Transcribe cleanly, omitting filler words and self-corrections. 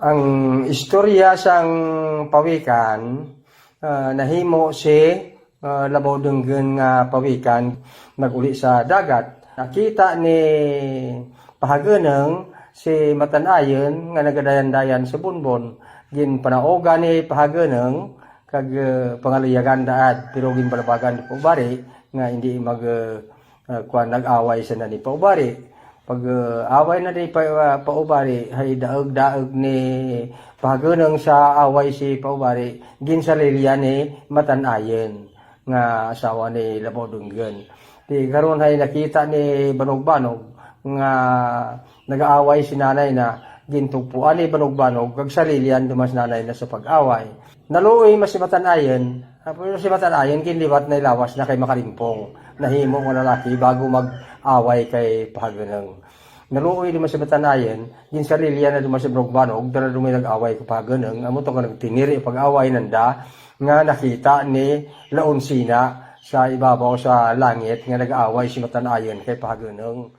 Ang istorya sang Pawikan, nahimo si labaw denggen nga Pawikan naguli sa dagat. Nakita ni Pahageneng si Matanayon nga nagadayan-dayan sa bunbon. Gin panaoga ni Pahageneng kag pangaliyagan daad pero gin balabagan ni Paubari nga hindi nag-away sa ni Paubari. Pag away na di Paubari, hay daag-daag ni Pahageneng sa away si Paubari, ginsalilya ni Matanayon nga asawa ni Labaw Dunggen. Di karon hay nakita ni Banog-Banog nga nag-aaway si nanay na gintugpuan ni Banog-Banog kag salilyan dumas nanay na sa pag-away. Naluoy mas si Matanayon, pero si Matanayon kinliwat na ilawas na kay makalimpong. Nahimo nga lalaki bago mag-away kay Pahageneng. Naluoy naman si Matanayon, ginsalilyan na dumas si Banog-Banog, dala dumay nag-away kay Pahageneng. Amo to nga nagtiniri pag-away nanda nga nakita ni Laonsina sa ibabaw sa langit nga nag-aaway si Matanayon kay Pahageneng.